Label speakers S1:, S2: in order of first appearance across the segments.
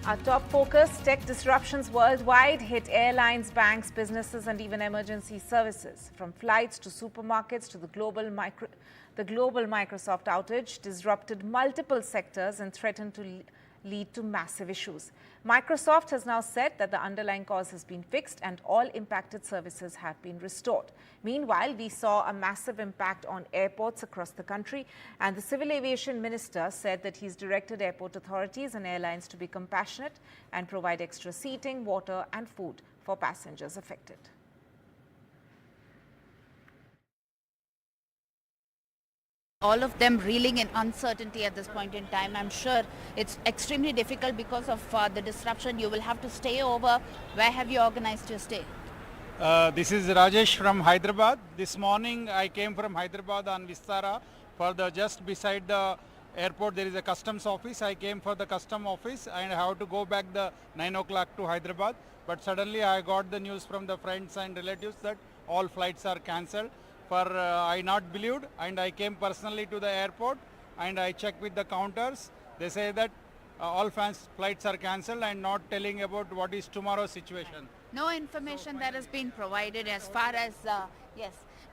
S1: Our top focus, tech disruptions worldwide hit airlines, banks, businesses and even emergency services. From flights to supermarkets to the global Microsoft outage disrupted multiple sectors and threatened to lead to massive issues. Microsoft has now said that the underlying cause has been fixed and all impacted services have been restored. Meanwhile, we saw a massive impact on airports across the country, and the Civil Aviation Minister said that he's directed airport authorities and airlines to be compassionate and provide extra seating, water and food for passengers affected.
S2: All of them reeling in uncertainty at this point in time. I'm sure it's extremely difficult because of the disruption. You will have to stay over. Where have you organized your stay?
S3: This is Rajesh from Hyderabad. This morning I came from Hyderabad on Vistara for the just beside the airport there is a customs office. I came for the custom office and I have to go back the 9 o'clock to Hyderabad. But suddenly I got the news from the friends and relatives that all flights are cancelled. I not believed and I came personally to the airport and I checked with the counters. They say that all flights are cancelled and not telling about what is tomorrow's situation.
S2: No information that has been provided as far as,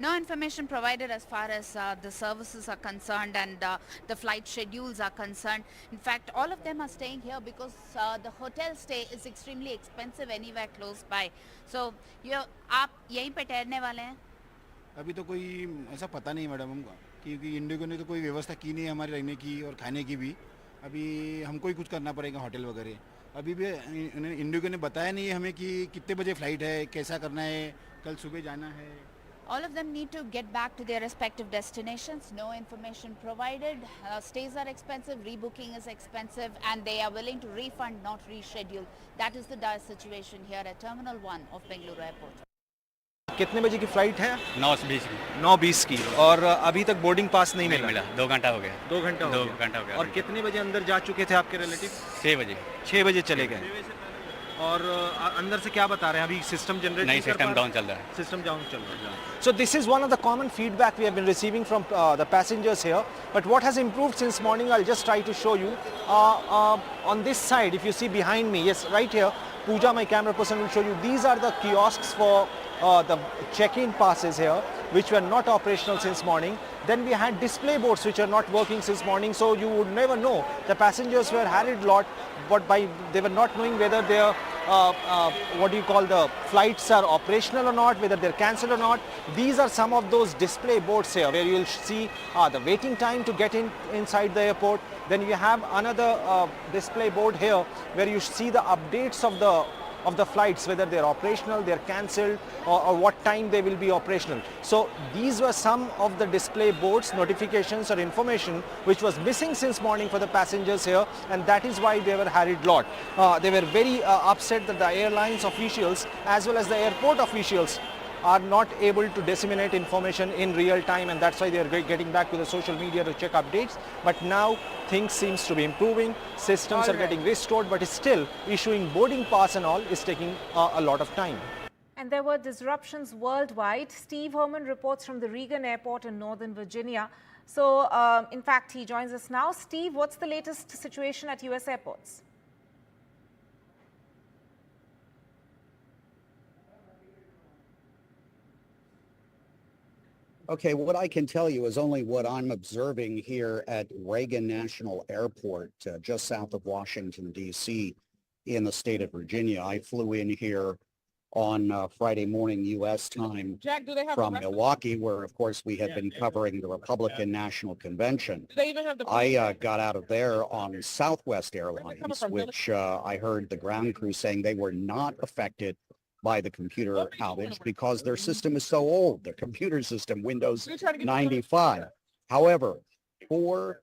S2: no information provided as far as the services are concerned and the flight schedules are concerned. In fact, all of them are staying here because the hotel stay is extremely expensive anywhere close by. So, आप यहीं पे ठहरने वाले हैं?
S4: अभी तो कोई ऐसा पता नहीं मैडम हमको, क्योंकि इंडिगो ने तो कोई व्यवस्था की नहीं है हमारे रहने की और खाने की भी. अभी हमको ही कुछ करना पड़ेगा होटल वगैरह. अभी भी इंडिगो ने बताया नहीं है हमें कि कितने बजे फ्लाइट है, कैसा करना है, कल सुबह जाना है.
S2: All of them need to get back to their respective destinations. No information provided. Stays are expensive, rebooking is expensive, and they are willing to refund, not reschedule. That is the dire situation here at Terminal 1 of Bengaluru Airport.
S5: कितने बजे की flight है?
S6: 9:20 की.
S5: 9:20 की. और अभी तक boarding pass नहीं मिला.
S6: 2 घंटा हो गया.
S5: 2 घंटा हो गया. और कितने बजे अंदर जा चुके थे आपके रिलेटिव?
S6: 6 बजे.
S5: 6 बजे चले गए. और अंदर से क्या बता रहे हैं? अभी सिस्टम जनरेट
S6: नहीं, सिस्टम डाउन चल रहा है.
S5: सिस्टम डाउन चल रहा है. So this is one of the common feedback we have been receiving from the passengers here. But what has improved since morning, I'll just try to show you. On this side, if you see behind me, yes, right here, Pooja, my camera person, will show you. These are the kiosks for the check-in passes here, which were not operational since morning. Then we had display boards which are not working since morning, so you would never know. The passengers were harried lot, but they were not knowing whether their the flights are operational or not, whether they're cancelled or not. These are some of those display boards here where you'll see the waiting time to get inside the airport. Then you have another display board here where you see the updates of the flights, whether they're operational, they're cancelled, or what time they will be operational. So these were some of the display boards, notifications or information which was missing since morning for the passengers here, and that is why they were harried lot. They were very upset that the airlines officials as well as the airport officials are not able to disseminate information in real time, and that's why they are getting back to the social media to check updates. But now things seems to be improving, systems are getting restored, but still issuing boarding pass and all is taking a lot of time.
S1: And there were disruptions worldwide. Steve Herman reports from the Reagan Airport in Northern Virginia. So, in fact, he joins us now. Steve, what's the latest situation at US airports?
S7: Okay, what I can tell you is only what I'm observing here at Reagan National Airport, just south of Washington, D.C., in the state of Virginia. I flew in here on Friday morning U.S. time from Milwaukee, where, of course, we had been covering the Republican National Convention. I got out of there on Southwest Airlines, which I heard the ground crew saying they were not affected by the computer outage because their system is so old, the computer system, Windows 95. However, for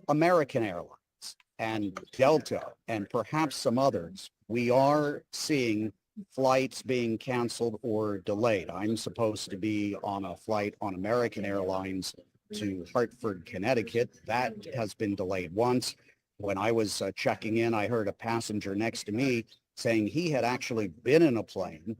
S7: American Airlines and Delta and perhaps some others, we are seeing flights being canceled or delayed. I'm supposed to be on a flight on American Airlines to Hartford, Connecticut. That has been delayed once. When I was checking in, I heard a passenger next to me saying he had actually been in a plane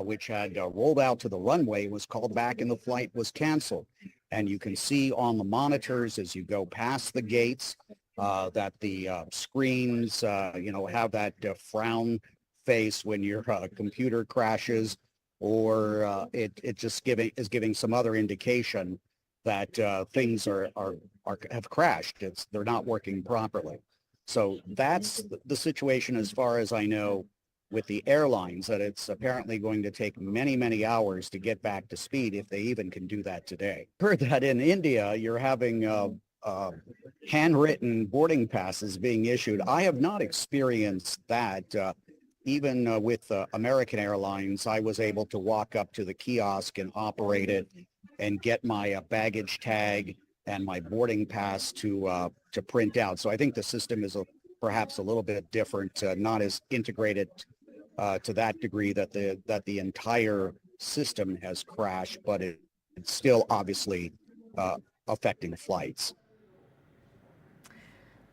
S7: which had rolled out to the runway, was called back, and the flight was canceled. And you can see on the monitors as you go past the gates that the screens, have that frown face when your computer crashes, or it just is giving some other indication that things have crashed. They're not working properly. So that's the situation as far as I know with the airlines, that it's apparently going to take many, many hours to get back to speed if they even can do that today. Heard that in India, you're having handwritten boarding passes being issued. I have not experienced that. Even with American Airlines, I was able to walk up to the kiosk and operate it and get my baggage tag and my boarding pass to print out. So I think the system is perhaps a little bit different, not as integrated to that degree that the entire system has crashed, but it's still obviously affecting flights.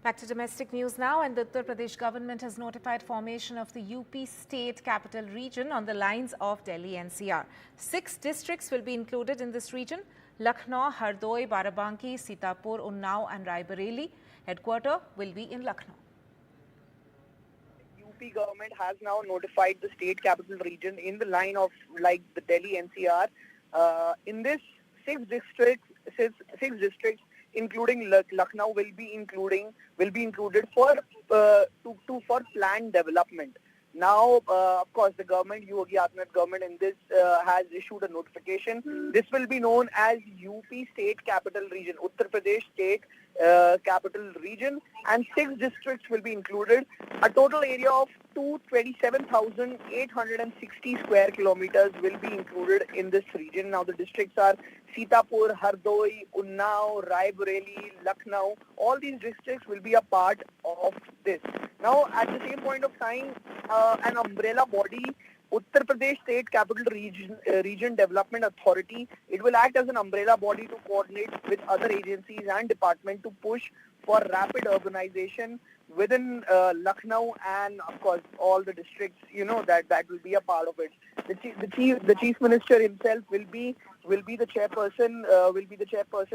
S1: Back to domestic news now, and the Uttar Pradesh government has notified formation of the UP state capital region on the lines of Delhi NCR. 6 districts will be included in this region: Lucknow, Hardoi, Barabanki, Sitapur, Unnao and Raebareli. Headquarter will be in Lucknow.
S6: UP government has now notified the state capital region in the line of like the Delhi NCR. In this, 6 districts, including Lucknow, will be included for planned development. Now, of course, the government, Yogi Adityanath government, in this has issued a notification. This will be known as UP State Capital Region, Uttar Pradesh State Capital Region, and 6 districts will be included. A total area of 227,860 square kilometers will be included in this region. Now, the districts are Sitapur, Hardoi, Unnao, Raebareli, Lucknow. All these districts will be a part of this. Now, at the same point of time, an umbrella body, Uttar Pradesh State Capital Region Development Authority, it will act as an umbrella body to coordinate with other agencies and departments to push for rapid urbanization within Lucknow, and of course all the districts, that will be a part of it. The chief minister himself will be the chairperson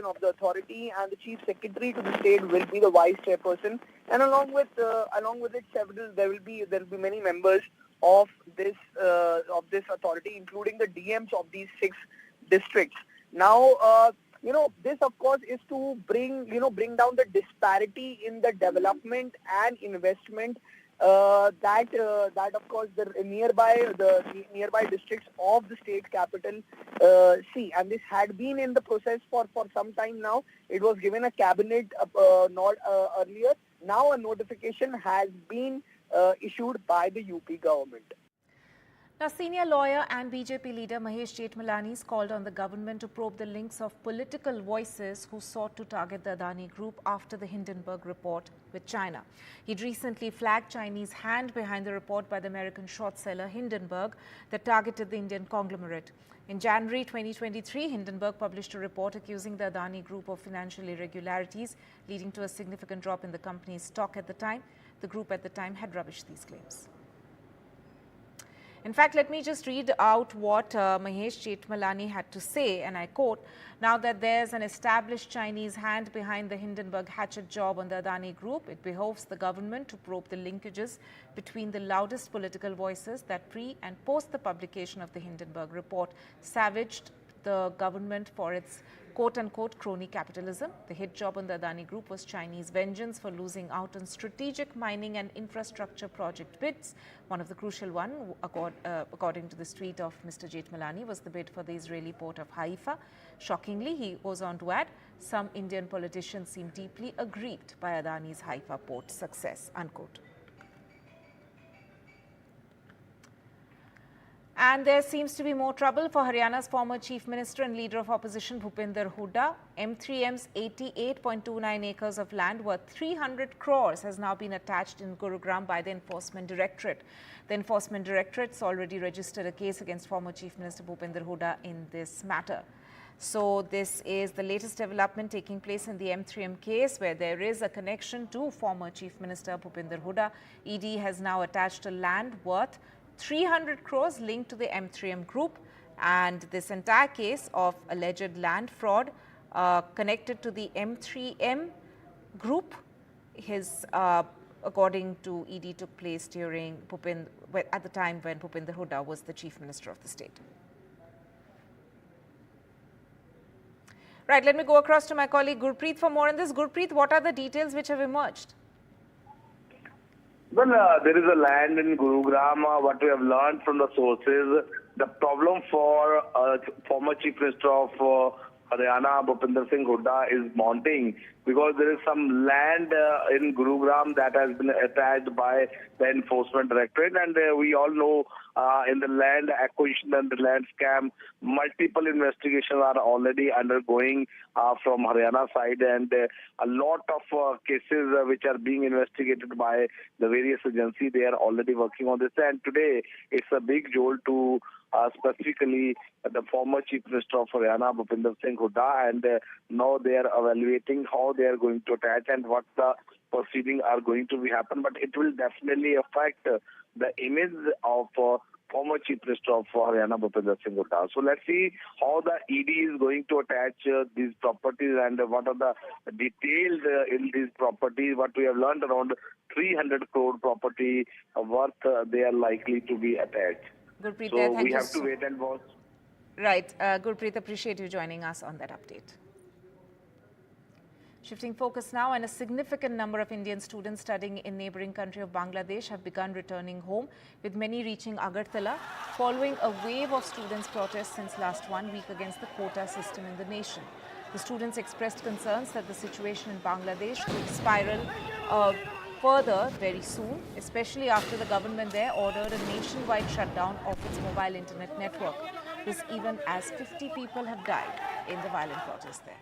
S6: of the authority, and the chief secretary to the state will be the vice chairperson, and along with it there will be many members of this authority, including the DMs of these 6 districts. Now, this of course is to bring down the disparity in the development and investment that of course the nearby districts of the state capital see. And this had been in the process for some time now. It was given a cabinet nod earlier. Now a notification has been issued by the UP government.
S1: Now, senior lawyer and BJP leader Mahesh Jethmalani has called on the government to probe the links of political voices who sought to target the Adani Group after the Hindenburg report with China. He'd recently flagged Chinese hand behind the report by the American short seller Hindenburg that targeted the Indian conglomerate. In January 2023, Hindenburg published a report accusing the Adani Group of financial irregularities, leading to a significant drop in the company's stock at the time. The group at the time had rubbished these claims. In fact, let me just read out what Mahesh Jethmalani had to say, and I quote, "Now that there's an established Chinese hand behind the Hindenburg hatchet job on the Adani Group, it behoves the government to probe the linkages between the loudest political voices that pre and post the publication of the Hindenburg report savaged the government for its quote-unquote crony capitalism. The hit job on the Adani Group was Chinese vengeance for losing out on strategic mining and infrastructure project bids. One of the crucial ones, according to this tweet of Mr. Jethmalani, was the bid for the Israeli port of Haifa. Shockingly, he goes on to add, some Indian politicians seem deeply aggrieved by Adani's Haifa port success," unquote. And there seems to be more trouble for Haryana's former Chief Minister and Leader of Opposition Bhupinder Hooda. M3M's 88.29 acres of land worth 300 crores has now been attached in Gurugram by the Enforcement Directorate. The Enforcement Directorate's already registered a case against former Chief Minister Bhupinder Hooda in this matter. So this is the latest development taking place in the M3M case, where there is a connection to former Chief Minister Bhupinder Hooda. ED has now attached a land worth 300 crores linked to the M3M group, and this entire case of alleged land fraud connected to the M3M group his, according to ED, took place during at the time when Bhupinder Hooda was the Chief Minister of the state. Right, let me go across to my colleague Gurpreet for more on this. Gurpreet, what are the details which have emerged?
S8: Well, there is a land in Gurugram. What we have learned from the sources, the problem for former Chief Minister of Haryana, Bhupinder Singh Hooda, is mounting because there is some land in Gurugram that has been attached by the Enforcement Directorate, and we all know in the land acquisition and the land scam, multiple investigations are already undergoing from Haryana side, and a lot of cases which are being investigated by the various agencies. They are already working on this, and today it's a big jolt to specifically the former Chief Minister of Haryana, Bhupinder Singh Hooda, and now they are evaluating how they are going to attach and what the proceedings are going to be happen. But it will definitely affect the image of former Chief Minister of Haryana, Bhupinder Singh Hooda. So let's see how the ED is going to attach these properties and what are the details in these properties. What we have learned, around 300 crore property worth they are likely to be attached.
S1: Gurpreet,
S8: so we have to wait and watch.
S1: Right. Gurpreet, appreciate you joining us on that update. Shifting focus now, and a significant number of Indian students studying in neighbouring country of Bangladesh have begun returning home, with many reaching Agartala following a wave of students' protests since last 1 week against the quota system in the nation. The students expressed concerns that the situation in Bangladesh could spiral further very soon, especially after the government there ordered a nationwide shutdown of its mobile internet network. This even as 50 people have died in the violent protests there.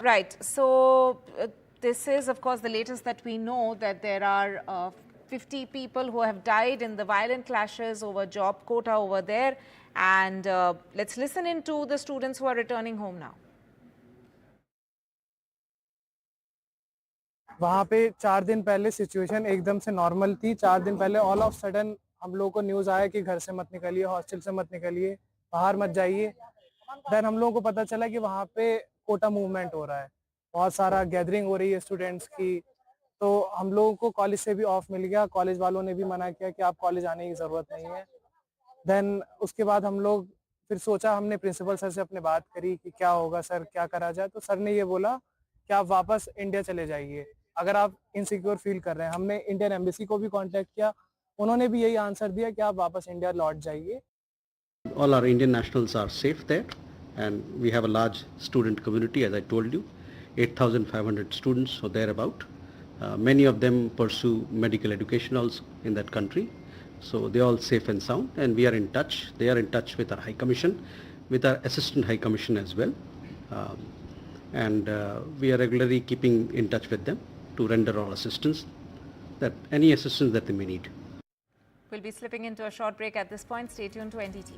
S1: Right. So this is, of course, the latest that we know, that there are 50 people who have died in the violent clashes over job quota over there. And let's listen in to the students who are returning home now.
S9: वहाँ पे 4 दिन पहले situation एकदम से normal थी। 4 दिन पहले all of sudden हम लोगों को न्यूज़ आया कि घर से मत निकलिए, हॉस्टल से मत निकलिए, बाहर मत जाइए। देन हम लोगों को पता चला कि वहाँ पे कोटा मूवमेंट हो रहा है, बहुत सारा गैदरिंग हो रही है स्टूडेंट्स की। तो हम लोगों को कॉलेज से भी ऑफ मिल गया, कॉलेज वालों ने भी मना किया कि आप कॉलेज आने की ज़रूरत नहीं है। देन उसके बाद हम लोग फिर सोचा, हमने प्रिंसिपल सर से अपने बात करी कि क्या होगा सर, क्या करा जाए। तो सर ने ये बोला कि आप वापस इंडिया चले जाइए अगर आप इनसिक्योर फील कर रहे हैं। हमने इंडियन एम्बेसी को भी कांटेक्ट किया, उन्होंने भी यही आंसर दिया कि आप वापस इंडिया लौट जाइए।
S10: All our Indian nationals are safe there, and we have a large student community, as I told you, 8,500 students or thereabout. Many of them pursue medical education also in that country. So they are all safe and sound, and we are in touch. They are in touch with our High Commission, with our Assistant High Commission as well. And we are regularly keeping in touch with them to render all assistance, any assistance that they may need.
S1: We'll be slipping into a short break at this point. Stay tuned to NDTV.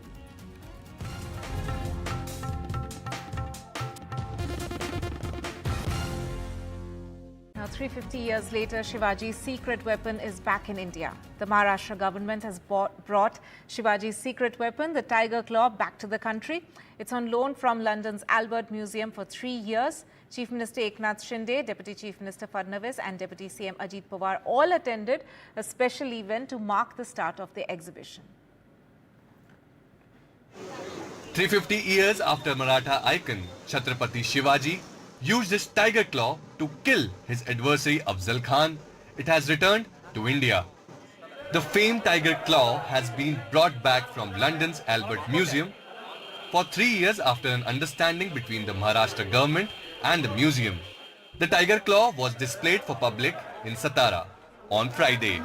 S1: Now, 350 years later, Shivaji's secret weapon is back in India. The Maharashtra government has brought Shivaji's secret weapon, the Tiger Claw, back to the country. It's on loan from London's Albert Museum for 3 years. Chief Minister Eknath Shinde, Deputy Chief Minister Fadnavis and Deputy CM Ajit Pawar all attended a special event to mark the start of the exhibition.
S11: 350 years after Maratha icon Chhatrapati Shivaji used his tiger claw to kill his adversary Afzal Khan, it has returned to India. The famed tiger claw has been brought back from London's Albert Museum for 3 years after an understanding between the Maharashtra government and the museum. The tiger claw was displayed for public in Satara on Friday.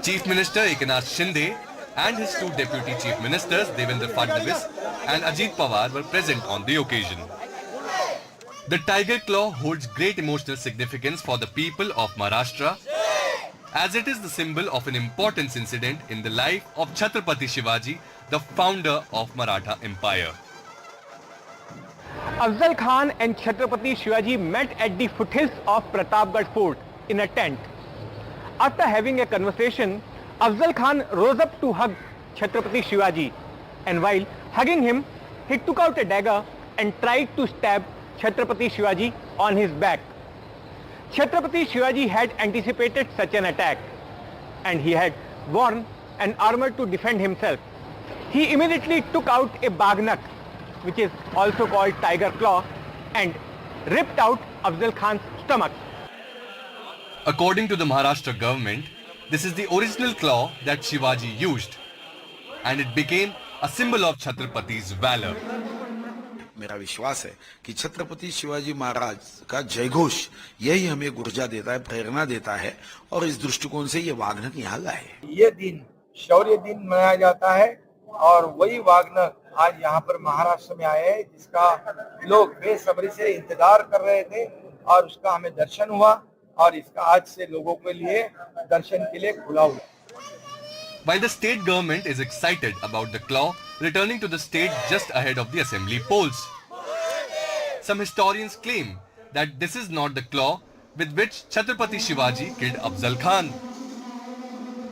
S11: Chief Minister Eknath Shinde and his 2 deputy chief ministers Devendra Fadnavis and Ajit Pawar were present on the occasion. The tiger claw holds great emotional significance for the people of Maharashtra, as it is the symbol of an important incident in the life of Chhatrapati Shivaji, the founder of Maratha Empire.
S5: Afzal Khan and Chhatrapati Shivaji met at the foothills of Pratapgarh Fort in a tent. After having a conversation, Afzal Khan rose up to hug Chhatrapati Shivaji, and while hugging him, he took out a dagger and tried to stab Chhatrapati Shivaji on his back. Chhatrapati Shivaji had anticipated such an attack and he had worn an armor to defend himself. He immediately took out a bagnak, which is also called tiger claw, and ripped out Afzal Khan's stomach.
S11: According to the Maharashtra government, this is the original claw that Shivaji used, and it became a symbol of Chhatrapati's valor.
S12: मेरा विश्वास है कि छत्रपति शिवाजी महाराज का जयघोष यही हमें ऊर्जा देता है, प्रेरणा देता है और इस दृष्टिकोण से ये वाग्नक यहाँ लाए।
S13: ये दिन शौर्य दिन मनाया जाता है और वही वाग्नक आज यहाँ पर महाराष्ट्र में आए हैं, जिसका लोग बेसब्री से इंतजार कर रहे थे और उसका हमें दर्शन हुआ और इसका आज से लोगों के लिए दर्शन के लिए खुला हुआ।
S11: While the state government is excited about the claw returning to the state just ahead of the assembly polls, some historians claim that this is not the claw with which Chhatrapati Shivaji killed Afzal Khan.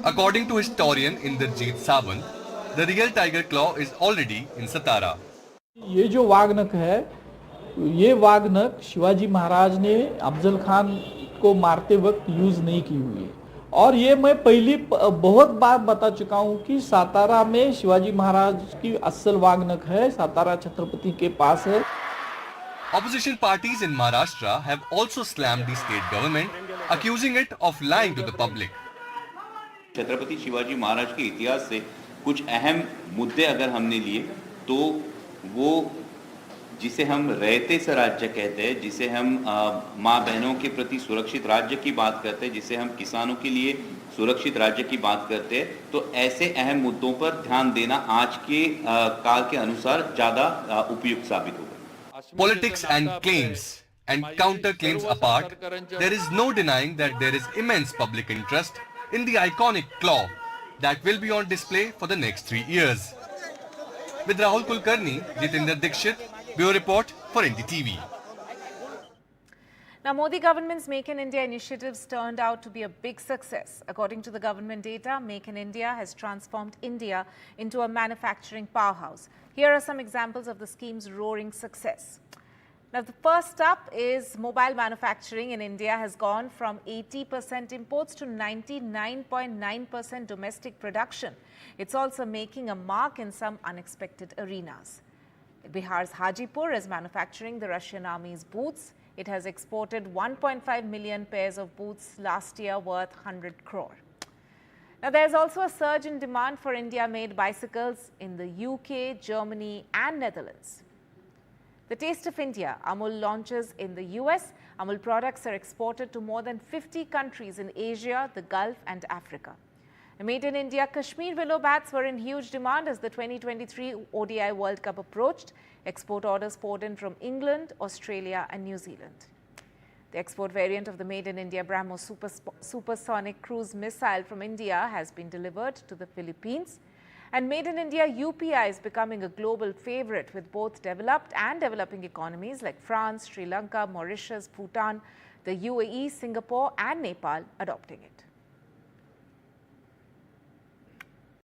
S11: According to historian Inderjeet Sawant, the real tiger claw is already in Satara.
S14: ये जो वाग्नक है, ये वाग्नक शिवाजी महाराज ने अफजल खान को मारते वक्त use नहीं की हुई है और ये मैं पहली बहुत बार बता चुका हूं कि सातारा में शिवाजी महाराज की असल वाग्नक है, सातारा छत्रपति के पास है।
S11: Opposition parties in Maharashtra have also slammed the state government, accusing it of lying to the public.
S15: Chhatrapati Shivaji Maharaj के इतिहास से कुछ अहम मुद्दे अगर हमने लिए तो वो जिसे हम रहते से राज्य कहते हैं, जिसे हम माँ बहनों के प्रति सुरक्षित राज्य की बात करते हैं, जिसे हम किसानों के लिए सुरक्षित राज्य की बात करते हैं, तो ऐसे अहम मुद्दों पर ध्यान देना आज के काल के अनुसार ज़्यादा उपयुक्त साबित होगा।
S11: Politics and claims and counter claims apart, there is no denying that there is immense public interest in the iconic claw that will be on display for the next 3 years. With Rahul Kulkarni, Jitendra Dikshit, Bureau Report for NDTV.
S1: Now, Modi government's Make in India initiatives turned out to be a big success. According to the government data, Make in India has transformed India into a manufacturing powerhouse. Here are some examples of the scheme's roaring success. Now, the first up is mobile manufacturing in India has gone from 80% imports to 99.9% domestic production. It's also making a mark in some unexpected arenas. Bihar's Hajipur is manufacturing the Russian army's boots. It has exported 1.5 million pairs of boots last year worth 100 crore. Now, there's also a surge in demand for India-made bicycles in the UK, Germany and Netherlands. The Taste of India, Amul launches in the US. Amul products are exported to more than 50 countries in Asia, the Gulf and Africa. Made in India Kashmir willow bats were in huge demand as the 2023 ODI World Cup approached. Export orders poured in from England, Australia and New Zealand. The export variant of the Made in India BrahMos supersonic cruise missile from India has been delivered to the Philippines. And Made in India UPI is becoming a global favorite with both developed and developing economies like France, Sri Lanka, Mauritius, Bhutan, the UAE, Singapore and Nepal adopting it.